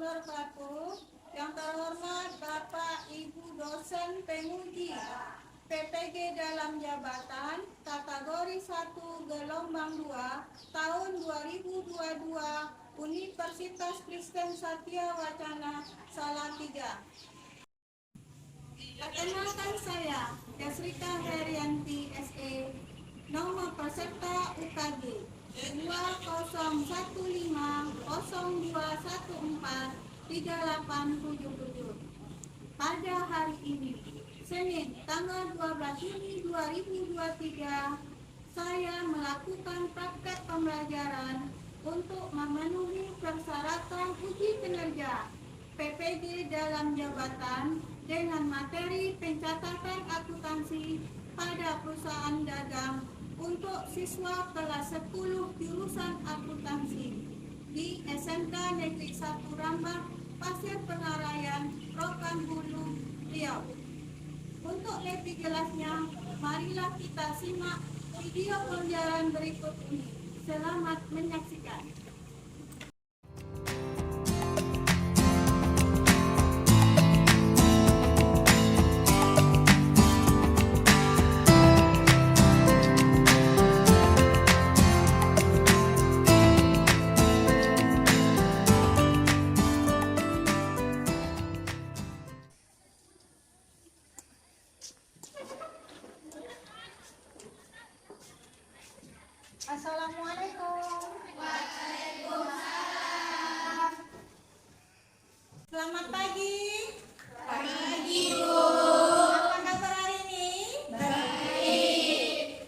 wabarakatuh. Yang terhormat Bapak Ibu dosen penguji PPG dalam jabatan kategori 1 gelombang 2 tahun 2022 Universitas Kristen Satya Wacana Salatiga. Perkenalkan saya Yasrika Herianti SE, nomor peserta UKG 200502143877. Pada hari ini, Senin tanggal 12 Juni 2023, saya melakukan praktek pembelajaran untuk memenuhi persyaratan uji kinerja PPG dalam jabatan dengan materi pencatatan akuntansi pada perusahaan dagang untuk siswa kelas 10 jurusan akuntansi di SMK Negeri 1 Rambah, Pasir Penarayan, Rokan Hulu, Riau. Untuk lebih jelasnya, marilah kita simak video pembelajaran berikut ini. Selamat menyaksikan. Assalamualaikum. Waalaikumsalam. Selamat pagi. Pagi, Bu. Apa kabar hari ini? Baik.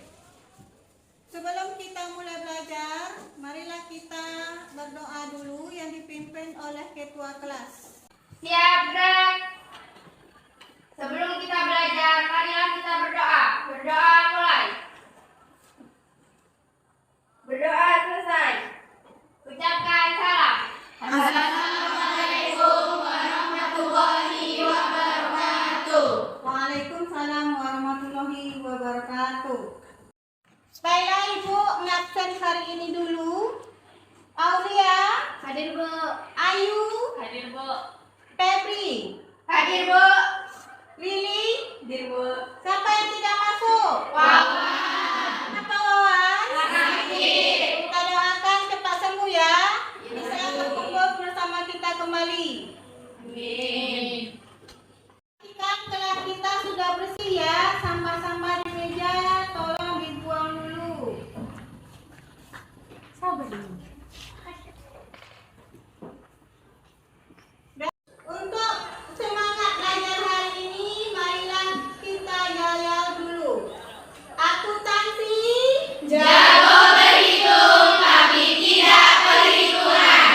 Sebelum kita mulai belajar, marilah kita berdoa dulu yang dipimpin oleh ketua kelas. Siap, Brek. Sebelum kita belajar, marilah kita berdoa. Berdoa mulai. Berdoa selesai. Ucapkan salam. Assalamualaikum warahmatullahi wabarakatuh. Waalaikumsalam warahmatullahi wabarakatuh. Baiklah Ibu, ngabsen hari ini dulu. Aulia, Hadir, Bu. Ayu, Hadir, Bu. Febri, Hadir, Bu. Lili, Hadir, Bu. siapa yang tidak masuk? Wawan. Apa Wawan? Hadir. Kita doakan cepat sembuh ya. Bisa berkumpul bersama kita kembali. Amin. Pastikan kelas kita sudah bersih ya. Sampah-sampah di meja tolong dibuang dulu. Sabar dulu. Untuk semangat belajar hari ini, marilah kita yayal dulu. Akuntansi. Jago berhitung tapi tidak perhitungan.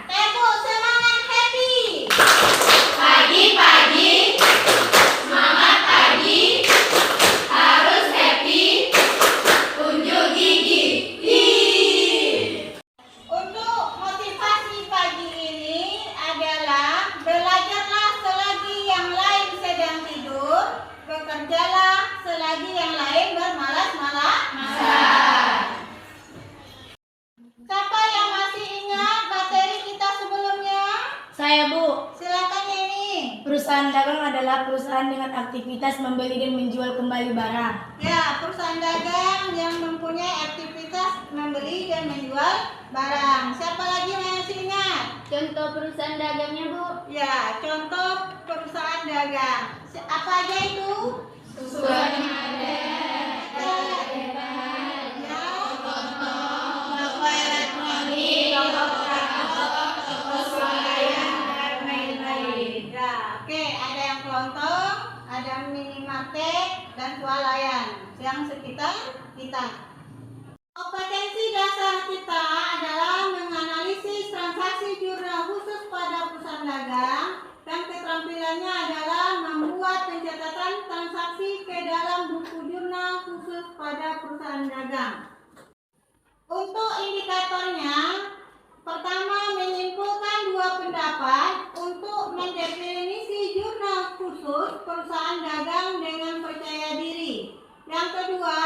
Tepuk semangat happy. Pagi-pagi, semangat pagi, harus happy, unjuk gigi. Untuk motivasi pagi ini adalah belajarlah selagi yang lain sedang tidur, bekerjalah selagi yang lain bermalas-malasan. Siapa yang masih ingat materi kita sebelumnya? Saya, Bu. Silakan Yeni. Perusahaan dagang adalah perusahaan dengan aktivitas membeli dan menjual kembali barang. Ya, perusahaan dagang yang mempunyai aktivitas membeli dan menjual barang. Siapa lagi yang masih ingat? Contoh perusahaan dagangnya, Bu. Ya, contoh perusahaan dagang. Apa aja itu? Oke, ada yang kelontong, ada minimarket, dan swalayan yang sekitar kita. Kompetensi dasar kita adalah menganalisis transaksi jurnal khusus pada perusahaan dagang, dan keterampilannya adalah membuat pencatatan transaksi ke dalam buku jurnal khusus pada perusahaan dagang. Untuk indikatornya, pertama menyimpulkan dua pendapat untuk mendefinisi jurnal khusus perusahaan dagang dengan percaya diri. Yang kedua,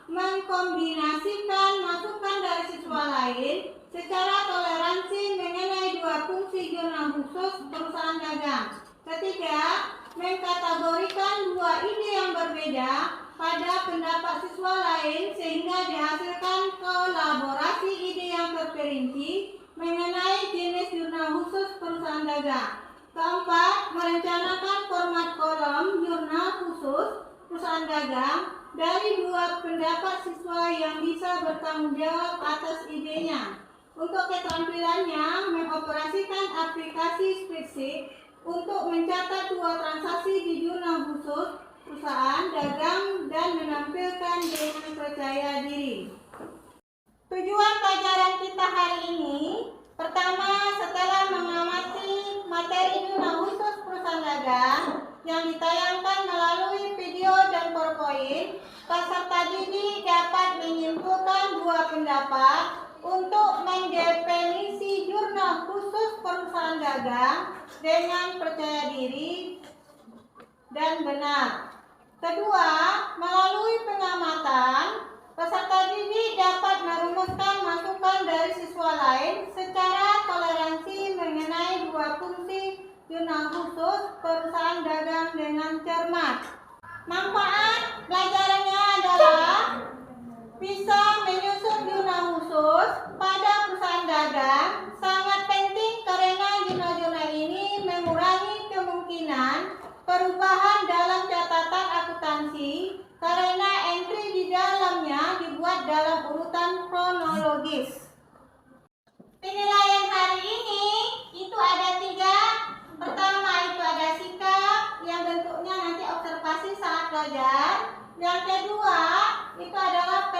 mengkombinasikan masukan dari siswa lain secara toleransi mengenai dua fungsi fungsi jurnal khusus perusahaan dagang. Ketiga, mengkategorikan dua ide yang berbeda pada pendapat siswa lain sehingga dihasilkan kolaborasi ide yang terperinci mengenai jenis jurnal khusus perusahaan dagang. Keempat, merencanakan format kolom jurnal khusus perusahaan dagang dari dua pendapat siswa yang bisa bertanggung jawab atas idenya. Untuk keterampilannya, mengoperasikan aplikasi spreadsheet untuk mencatat dua transaksi di jurnal khusus perusahaan dagang dan menampilkan dengan percaya diri. Tujuan pelajaran kita hari ini, pertama, setelah mengamati materi jurnal khusus perusahaan dagang yang ditayangkan melalui video dan PowerPoint, peserta didik dapat menyimpulkan dua pendapat untuk mendefinisi jurnal khusus perusahaan dagang dengan percaya diri dan benar. Kedua, melalui pengamatan, peserta didik dapat merumuskan masukan dari siswa lain secara toleransi mengenai dua fungsi jurnal khusus perusahaan dagang dengan cermat. Manfaat pelajarannya adalah bisa menyusun jurnal khusus pada perusahaan dagang sangat penting karena jurnal-jurnal ini mengurangi kemungkinan perubahan dalam catatan akuntansi karena entry di dalamnya dibuat dalam urutan kronologis. Penilaian hari ini itu ada 3. Pertama itu ada sikap yang bentuknya nanti observasi saat belajar. Yang kedua itu adalah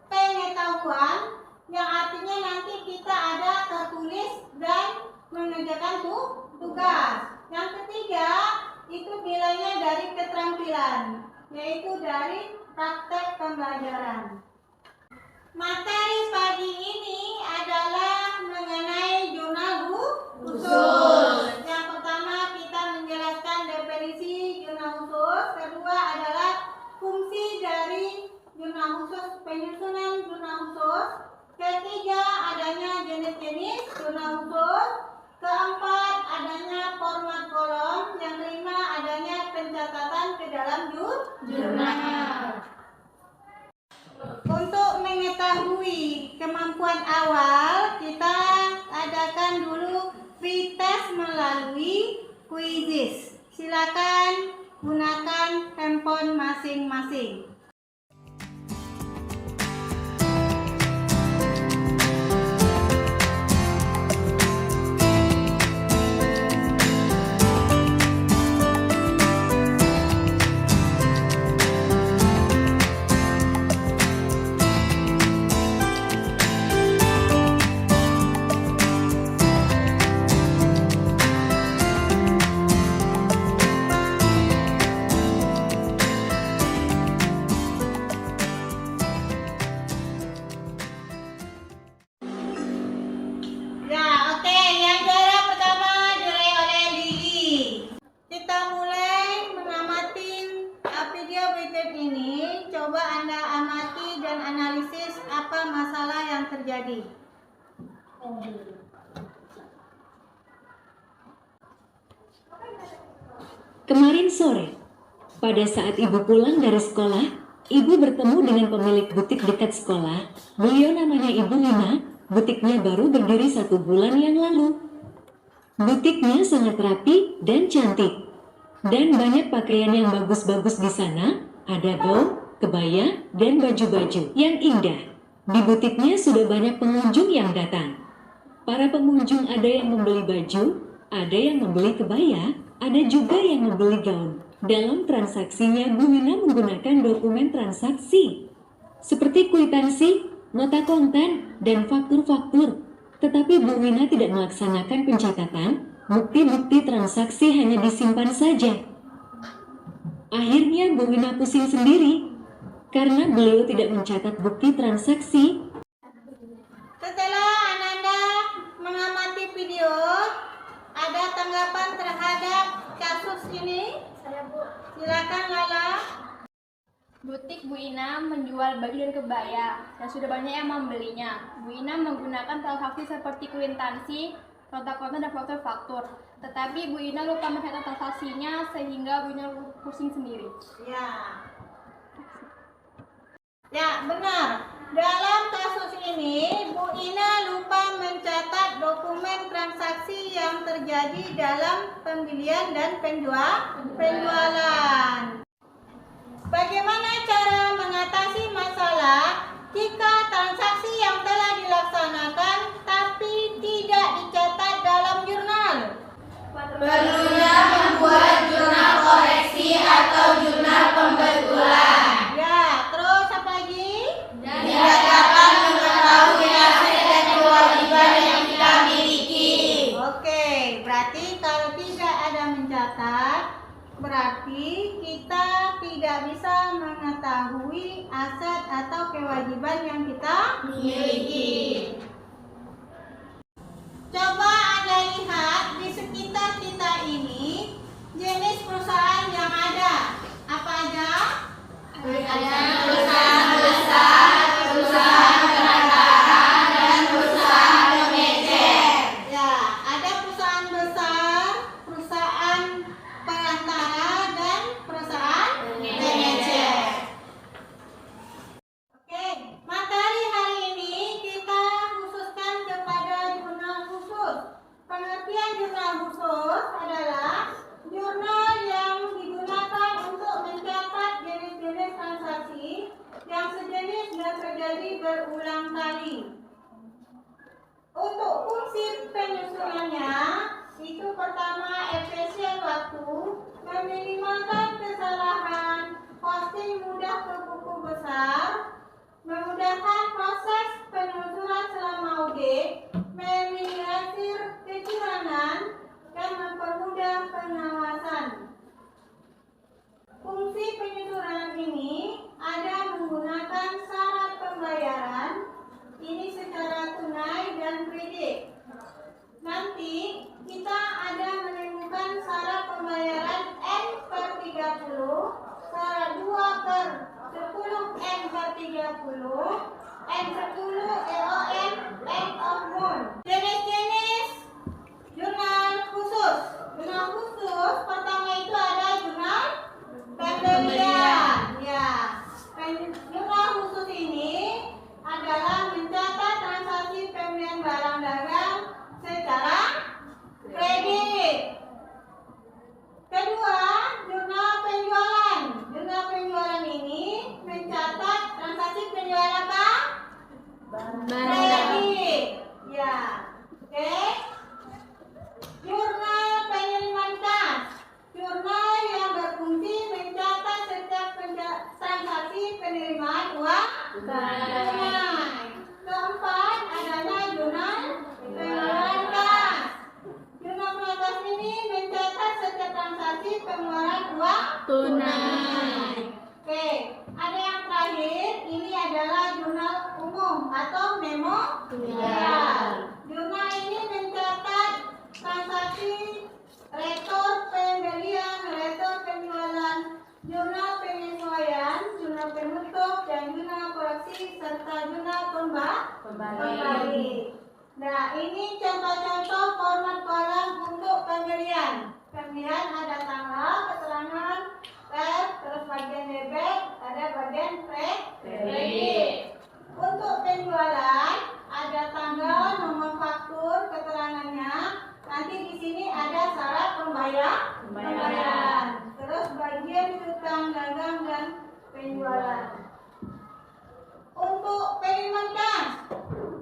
pengetahuan yang artinya nanti kita ada tertulis dan mengerjakan tugas. Yang ketiga itu nilainya dari keterampilan, yaitu dari praktek pembelajaran. Materi pagi ini adalah mengenai jurnal khusus. Yang pertama kita menjelaskan definisi jurnal khusus. Kedua adalah fungsi dari jurnal khusus, penyusunan jurnal khusus. Ketiga adanya jenis-jenis jurnal khusus. Keempat adanya format kolom. Yang kelima adanya pencatatan ke dalam jurnal. Untuk mengetahui kemampuan awal, kita adakan dulu pretest melalui quizzes. Silakan gunakan handphone masing-masing. Terjadi. Kemarin sore, pada saat ibu pulang dari sekolah, ibu bertemu dengan pemilik butik dekat sekolah. Beliau namanya Ibu Lina. Butiknya baru berdiri 1 bulan yang lalu. Butiknya sangat rapi dan cantik. Dan banyak pakaian yang bagus-bagus di sana. Ada gaun, kebaya, dan baju-baju yang indah. Di butiknya sudah banyak pengunjung yang datang. Para pengunjung ada yang membeli baju, ada yang membeli kebaya, ada juga yang membeli gaun. Dalam transaksinya, Bu Wina menggunakan dokumen transaksi seperti kwitansi, nota kontan, dan faktur-faktur. Tetapi Bu Wina tidak melaksanakan pencatatan, bukti-bukti transaksi hanya disimpan saja. Akhirnya Bu Wina pusing sendiri karena beliau tidak mencatat bukti transaksi. Setelah Ananda mengamati video, ada tanggapan terhadap kasus ini? Silakan Lala. Butik Bu Ina menjual baju dan kebaya dan sudah banyak yang membelinya. Bu Ina menggunakan transaksi seperti kwitansi, kontak-kontak dan faktur-faktur. Tetapi Bu Ina lupa mencatat transaksinya sehingga Bu Ina pusing sendiri. Ya, benar. Dalam kasus ini, Bu Ina lupa mencatat dokumen transaksi yang terjadi dalam pembelian dan penjualan. Bagaimana cara mengatasi masalah jika transaksi yang telah dilaksanakan tapi tidak dicatat dalam jurnal? Perlunya membuat jurnal koreksi atau jurnal pembetulan. Ya, terus apa lagi? Tidak dapat mengetahui aset dan kewajiban yang kita miliki. Oke, berarti kalau tidak ada mencatat, berarti kita tidak bisa mengetahui aset atau kewajiban yang kita Miliki. Coba Anda lihat di sekitar kita ini jenis perusahaan yang ada. Apa aja? Ada perusahaan besar, perusahaan perantaraan, dan perusahaan pengecer. Ya, ada perusahaan besar, perusahaan perantara, dan perusahaan Pengecer. Oke, materi hari ini kita khususkan kepada jurnal khusus. Pengertian jurnal khusus adalah jurnal yang digunakan untuk mencatat jenis-jenis transaksi yang sejenis dan terjadi berulang kali. Untuk fungsi penyusunannya, itu pertama efisien waktu, meminimalkan kesalahan, posting mudah ke buku besar, memudahkan proses penelusuran selama audit, meminimalisir kecurangan, dan mempermudah pengawasan. Fungsi penyusunan ini ada menggunakan syarat pembayaran, ini secara tunai dan kredit. Nanti kita ada menemukan syarat pembayaran N/30, syarat 2/10 N/30, N10 EON, end of month. Jenis-jenis jurnal khusus. Jurnal khusus pertama itu ada jurnal pembelian. Ya, jurnal khusus ini adalah mencatat transaksi pembelian barang dagang secara kredit. Kedua, jurnal penjualan. Jurnal penjualan ini mencatat transaksi penjualan apa? Kredit. Ya. Oke. Jurnal pengiriman kas. Jurnal yang berfungsi mencatat setiap transaksi penerimaan uang tunai. Keempat, adanya jurnal pengeluaran kas. Jurnal pengeluaran kas ini mencatat setiap transaksi pengeluaran uang tunai. Oke, ada yang terakhir, ini adalah jurnal umum atau memorial. Jurnal ini mencatat transaksi rekor pembelian, rekor penjualan, jurnal penyesuaian, jurnal penutup, dan jurnal koreksi serta jurnal kembali. Nah, ini contoh-contoh format kolom untuk pembelian. Pembelian ada tanggal, keterangan, terus bagian debit, ada bagian kredit. Untuk penjualan ada tanggal, nomor faktur, keterangannya. Nanti di sini ada syarat pembayaran. Terus bagian utang dagang dan penjualan. Untuk pengiriman kas,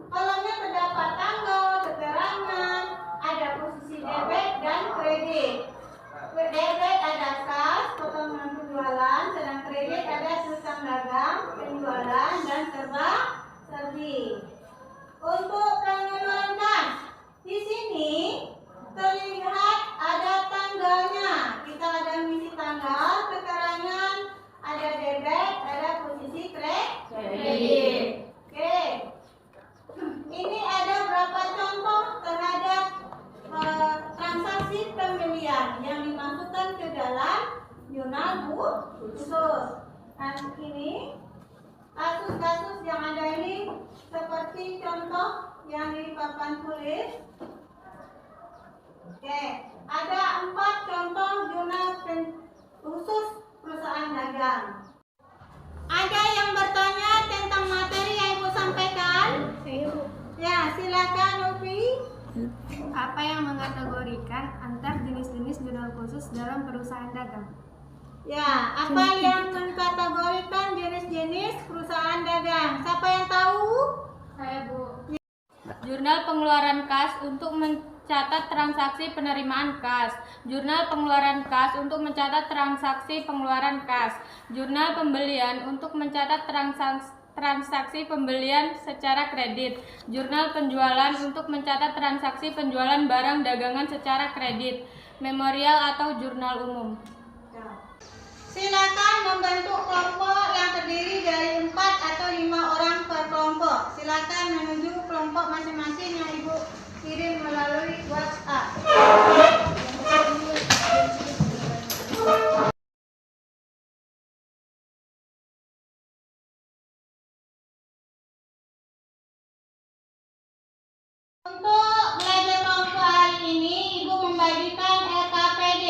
kolomnya terdapat tanggal, keterangan, ada posisi debit dan kredit. Debit ada kas, potongan penjualan, sedang kredit ada utang dagang, penjualan, dan serba-serbi. Untuk pengeluaran kas, di sini terlihat ada tanggalnya. Kita ada misi tanggal, keterangan, ada debit, ada posisi kredit. Oke. Ini ada berapa contoh terhadap transaksi pembelian yang dimasukkan ke dalam jurnal khusus. Nah, ini kasus-kasus yang ada ini seperti contoh yang di papan tulis. Oke, ada 4 contoh jurnal khusus perusahaan dagang. Ada yang bertanya tentang materi yang Ibu sampaikan? Saya, Bu. Ya, silakan Novi. Apa yang mengkategorikan antar jenis-jenis jurnal khusus dalam perusahaan dagang? Ya, apa yang mengkategorikan jenis-jenis perusahaan dagang? Siapa yang tahu? Saya, Bu. Jurnal pengeluaran kas untuk mencatat transaksi penerimaan kas. Jurnal pengeluaran kas untuk mencatat transaksi pengeluaran kas. Jurnal pembelian untuk mencatat transaksi pembelian secara kredit. Jurnal penjualan untuk mencatat transaksi penjualan barang dagangan secara kredit. Memorial atau jurnal umum. Silakan membentuk kelompok yang terdiri dari 4 atau 5 orang per kelompok. Silakan menuju kelompok masing-masing yang Ibu kirim melalui WhatsApp. Untuk belajar kelompok hari ini, Ibu membagikan LKPD.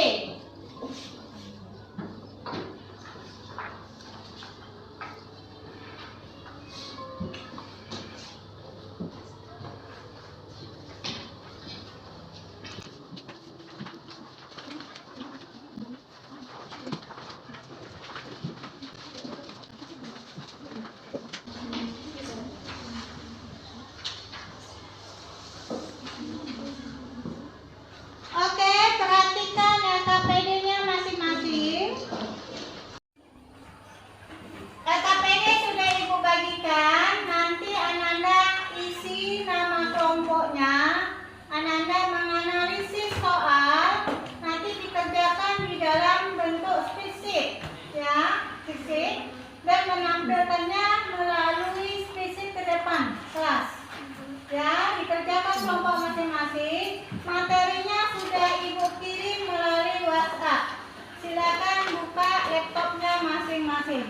Oke, perhatikan LKPD-nya masing-masing. LKPD sudah Ibu bagikan. Nanti Ananda isi nama kelompoknya. Ananda menganalisis soal. Nanti dikerjakan di dalam bentuk spreadsheet, ya, spreadsheet, dan menampilkannya melalui spreadsheet ke depan kelas. Ya, dikerjakan kelompok masing-masing. Materinya sudah Ibu kirim melalui WhatsApp. Silakan buka laptopnya masing-masing.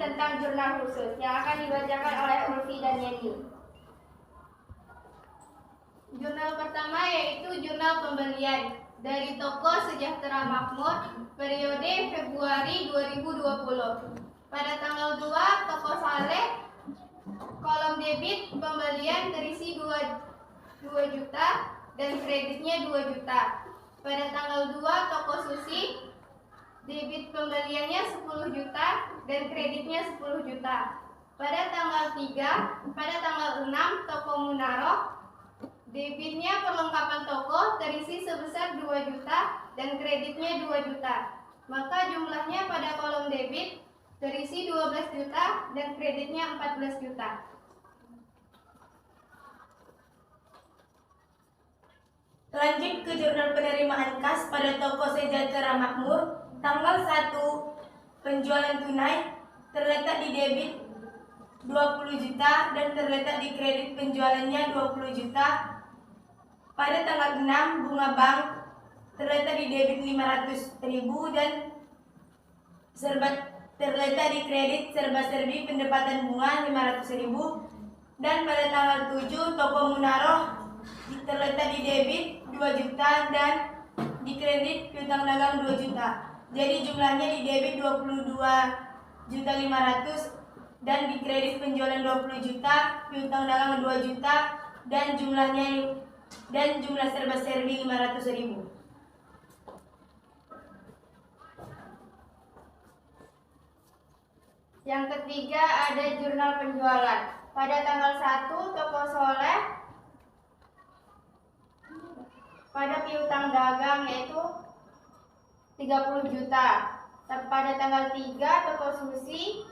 tentang jurnal khusus yang akan dibacakan oleh Ulfi dan Yeni. Jurnal pertama yaitu jurnal pembelian dari toko Sejahtera Makmur periode Februari 2020. Pada tanggal 2 toko Saleh, kolom debit pembelian terisi 2 juta dan kreditnya 2 juta. Pada tanggal 2 toko Susi, debit pembeliannya 10 juta dan kreditnya 10 juta. Pada tanggal 6 toko Munaroh, debitnya perlengkapan toko terisi sebesar 2 juta dan kreditnya 2 juta. Maka jumlahnya pada kolom debit terisi 12 juta dan kreditnya 14 juta. Lanjut ke jurnal penerimaan kas pada toko Sejahtera Makmur, tanggal 1 penjualan tunai terletak di debit 20 juta dan terletak di kredit penjualannya 20 juta. Pada tanggal 6 bunga bank terletak di debit 500.000 dan terletak di kredit serba-serbi pendapatan bunga 500.000. Dan pada tanggal 7 toko Munaroh terletak di debit 2 juta dan di kredit piutang dagang 2 juta. Jadi jumlahnya di debit 22.500.000 dan di kredit penjualan 20 juta, piutang dagang 2 juta dan jumlah serba-serbi 500.000. Yang ketiga ada jurnal penjualan. Pada tanggal 1 toko Soleh pada piutang dagang yaitu 30 juta. Pada tanggal 3 toko Susi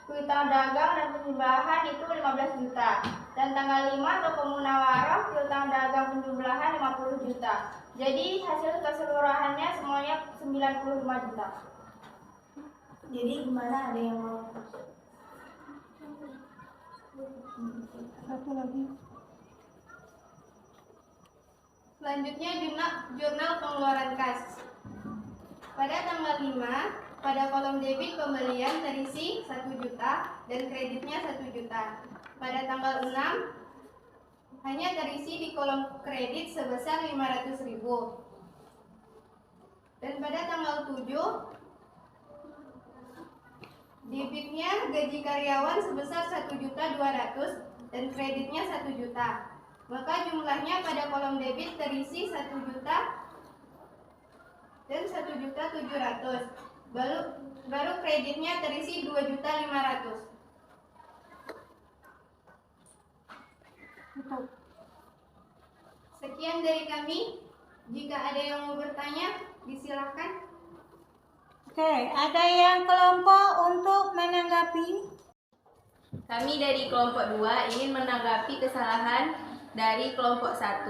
piutang dagang dan penjumlahan itu 15 juta. Dan tanggal 5 toko Munawaroh piutang dagang penjumlahan 50 juta. Jadi hasil keseluruhannya semuanya 95 juta. Jadi gimana, ada yang mau? Satu lagi. Selanjutnya jurnal pengeluaran kas. Pada tanggal 5, pada kolom debit pembelian terisi 1 juta dan kreditnya 1 juta. Pada tanggal 6 hanya terisi di kolom kredit sebesar 500.000. Dan pada tanggal 7 debitnya gaji karyawan sebesar 1.200.000 dan kreditnya 1 juta. Maka jumlahnya pada kolom debit terisi 1 juta dan 1.700.000. Baru kreditnya terisi 2.500.000. Sekian dari kami. Jika ada yang mau bertanya, disilahkan. Oke, ada yang kelompok untuk menanggapi? Kami dari kelompok 2 ingin menanggapi kesalahan dari kelompok 1.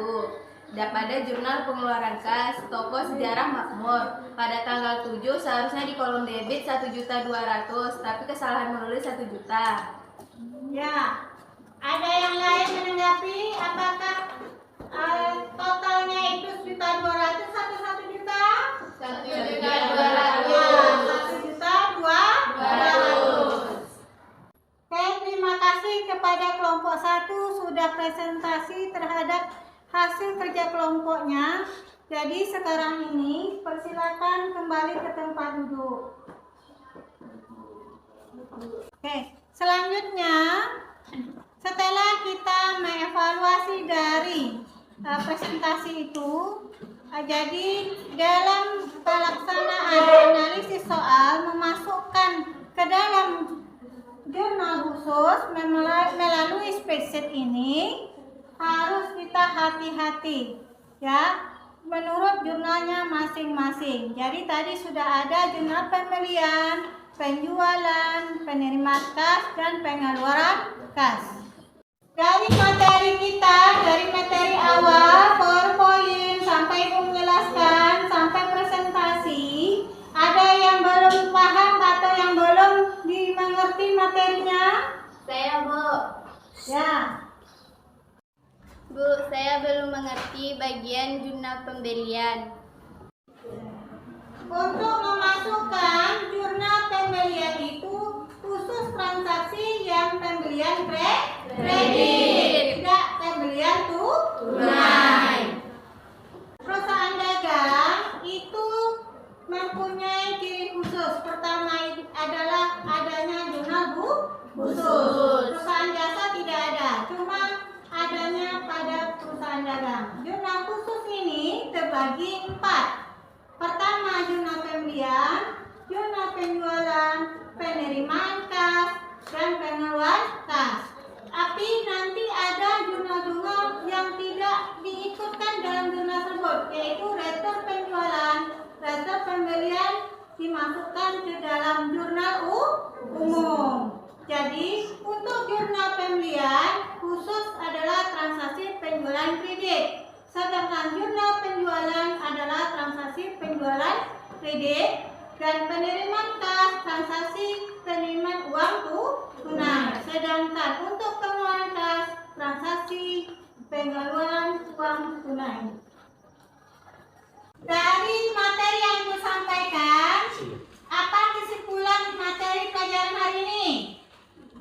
Pada jurnal pengeluaran kas toko Sejarah Makmur pada tanggal 7 seharusnya di kolom debit 1.200.000, tapi kesalahan menulis 1 juta. Ya, ada yang lain menanggapi? Apakah totalnya itu 1.200.000 atau 1 juta? 1.200.000. 1.200.000. Oke, terima kasih kepada kelompok 1 sudah presentasi terhadap hasil kerja kelompoknya. Jadi sekarang ini persilakan kembali ke tempat duduk. Oke, selanjutnya setelah kita mengevaluasi dari presentasi itu, jadi dalam pelaksanaan analisis soal memasukkan ke dalam jurnal khusus melalui spreadsheet ini harus kita hati-hati ya, menurut jurnalnya masing-masing. Jadi tadi sudah ada jurnal pembelian, penjualan, penerimaan kas, dan pengeluaran kas. Dari materi kita, dari materi awal, PowerPoint, sampai Ibu menjelaskan, sampai presentasi, ada yang belum paham atau yang belum dimengerti materinya? Saya, Bu. Ya. Bu, saya belum mengerti bagian jurnal pembelian. Untuk memasukkan jurnal pembelian itu khusus pembelian kredit, tidak pembelian tunai. Perusahaan dagang itu mempunyai ciri khusus. Pertama adalah adanya jurnal khusus. Perusahaan jasa tidak ada, cuma adanya pada perusahaan dagang. Jurnal khusus ini terbagi 4. Pertama, jurnal pembelian, jurnal penjualan, penerimaan kas, dan pengeluaran kas. Tapi nanti ada jurnal-jurnal yang tidak diikutkan dalam jurnal tersebut, yaitu retur penjualan, retur pembelian dimasukkan ke dalam jurnal umum. Jadi untuk jurnal pembelian khusus adalah transaksi penjualan kredit, sedangkan jurnal penjualan adalah transaksi penjualan kredit, dan penerimaan kas transaksi penerimaan uang tunai. Sedangkan untuk pengeluaran kas transaksi pengeluaran uang tunai. Dari materi yang Ibu sampaikan, apa kesimpulan materi pelajaran hari ini?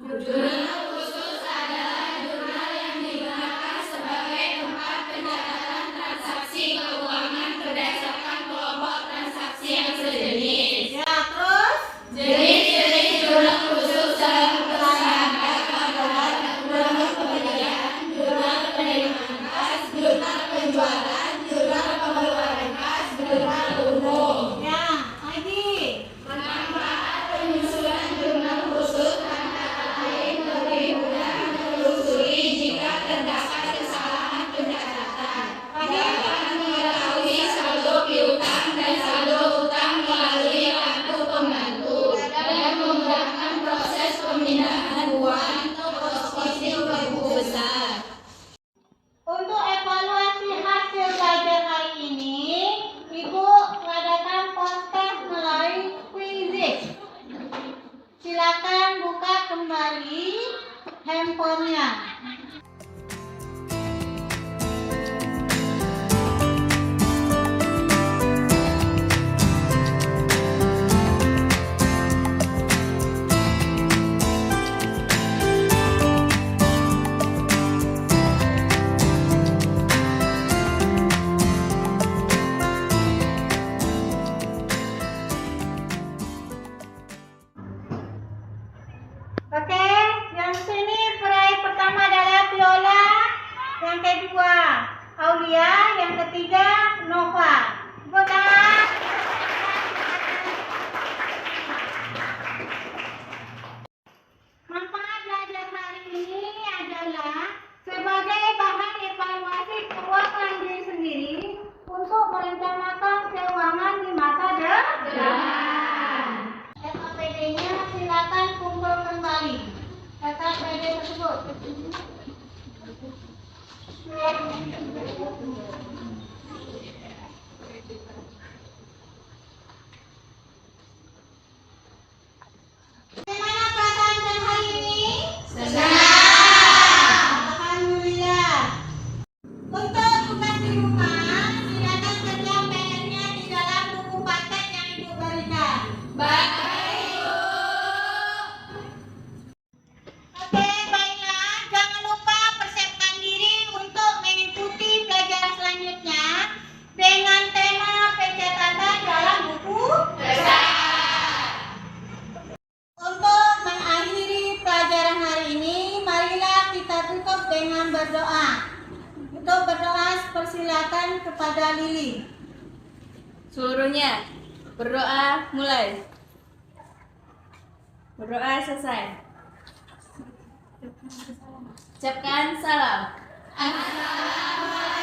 Jurnal khusus adalah jurnal yang digunakan sebagai tempat pencatatan transaksi keuangan berdasarkan kelompok transaksi yang sejenis. Ya, terus? Jenis-jenis jurnal khusus dalam perusahaan dagang adalah jurnal pembelian, jurnal penerimaan kas, jurnal penjualan, jurnal pengeluaran kas, jurnal umum. Ya, lagi. Manfaat penyusunan jurnal khusus antara lain lebih mudah menelusuri jika terdapat kesalahan pencatatan. Dapat mengetahui saldo piutang dan saldo utang melalui kartu pembantu dan memudahkan proses pemindahan uang ke posisi ibu besar. Untuk evaluasi hasil belajar hari ini, Ibu mengadakan kontes melalui Quizzes. Silakan buka kembali handphonenya. Oke, yang sini peraih pertama adalah Viola, yang kedua Aulia, yang ketiga Nova. Tepuk tangan. Manfaat belajar hari ini adalah sebagai bahan evaluasi keuangan diri sendiri untuk merencanakan keuangan di masa depan. SAPD-nya silakan kumpul kembali. SAPD tersebut. Bagaimana perasaan dan hari ini? Senang. Alhamdulillah. Untuk tugas di rumah, silakan kerja PR-nya di dalam buku paket yang Ibu berikan. Oke, baiklah. Jangan lupa persiapkan diri untuk mengikuti pelajaran selanjutnya dengan tema pencatatan dalam buku besar. Untuk mengakhiri pelajaran hari ini, marilah kita tutup dengan berdoa. Untuk berdoa, persilakan kepada Lili. Seluruhnya berdoa mulai. Berdoa selesai. Ucapkan salam. Assalamualaikum